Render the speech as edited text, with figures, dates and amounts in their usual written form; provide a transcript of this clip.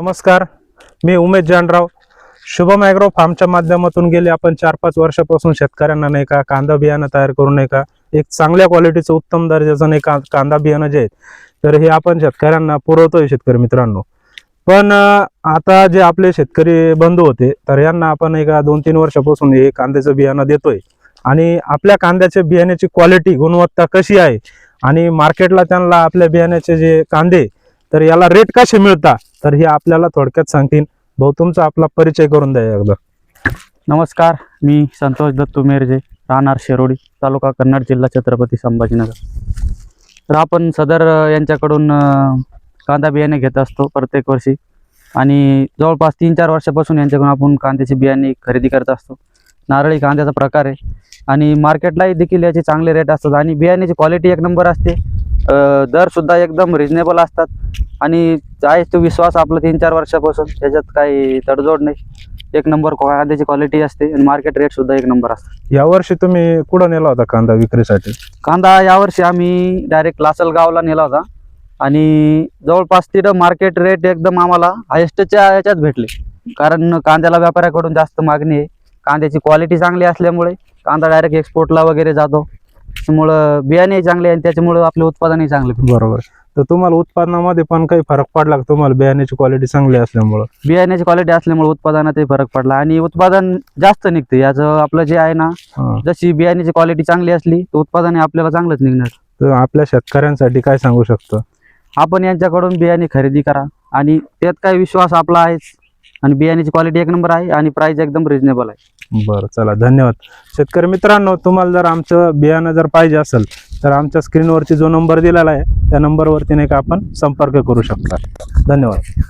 नमस्कार, मी उमेश जानराव. शुभम ॲग्रो फार्मच्या माध्यमातून गेले आपण 4-5 वर्षापासून शेतकऱ्यांना नाही का कांदा बियाणं तयार करून नाही का एक चांगल्या क्वालिटीचं उत्तम दर्जाचं नाही का कांदा बियाणं जे आहेत तर हे आपण शेतकऱ्यांना पुरवतोय शेतकरी मित्रांनो. पण आता जे आपले शेतकरी बंधू होते तर यांना आपण नाही का 2-3 वर्षापासून हे कांद्याचं बियाणं देतोय आणि आपल्या कांद्याच्या बियाण्याची क्वालिटी गुणवत्ता कशी आहे आणि मार्केटला त्यांना आपल्या बियाण्याचे जे कांदे तर याला रेट कसे मिळतात तर हे आपल्याला थोडक्यात सांगतील. भाऊ, तुमचा आपला परिचय करून द्या एकदा. नमस्कार, मी संतोष दत्तू मेरजे, राहणार शेरोडी, तालुका कन्नड, जिल्हा छत्रपती संभाजीनगर. तर आपण सदर यांच्याकडून कांदा बियाणे घेत असतो प्रत्येक वर्षी आणि जवळपास 3-4 वर्षापासून यांच्याकडून आपण कांद्याची बियाणे खरेदी करत असतो. नारळी कांद्याचा प्रकार आहे आणि मार्केटलाही देखील याचे चांगले रेट असतात आणि बियाण्याची क्वालिटी एक नंबर असते. दरसुद्धा एकदम रिजनेबल असतात आणि आहे तो विश्वास आपला 3-4 वर्षापासून, त्याच्यात काही तडजोड नाही. एक नंबर कांद्याची क्वालिटी असते आणि मार्केट रेट सुद्धा एक नंबर असतात. यावर्षी तुम्ही कुठं नेला होता कांदा विक्रीसाठी? कांदा यावर्षी आम्ही डायरेक्ट लासलगावला नेला होता आणि जवळपास तिथं मार्केट रेट एकदम आम्हाला हायेस्टच्या याच्यात भेटले, कारण कांद्याला व्यापाऱ्याकडून जास्त मागणी आहे. कांद्याची क्वालिटी चांगली असल्यामुळे कांदा डायरेक्ट एक्सपोर्टला वगैरे जातो, त्यामुळं बियाणे चांगले आणि त्याच्यामुळं आपले उत्पादनही चांगले. बरोबर. तर तुम्हाला उत्पादनामध्ये पण काही फरक पडला का तुम्हाला बियाण्याची क्वालिटी चांगली असल्यामुळं? बियाण्याची क्वालिटी असल्यामुळे उत्पादनातही फरक पडला आणि उत्पादन जास्त निघते. याचं आपलं जे आहे ना, जशी बियाण्याची क्वालिटी चांगली असली तर उत्पादन आपल्याला चांगलंच निघणार. तर आपल्या शेतकऱ्यांसाठी काय सांगू शकतो? आपण यांच्याकडून बियाणे खरेदी करा आणि त्यात काही विश्वास आपला आहेच आणि बियाण्याची क्वालिटी एक नंबर आहे आणि प्राइस एकदम रिजनेबल आहे. बरं, चला, धन्यवाद. शेतकरी मित्रांनो, तुम्हाला जर आमचं बियाणं जर पाहिजे असेल तर आमच्या स्क्रीनवरती जो नंबर दिलेला आहे त्या नंबरवरती नाही का आपण संपर्क करू शकता. धन्यवाद.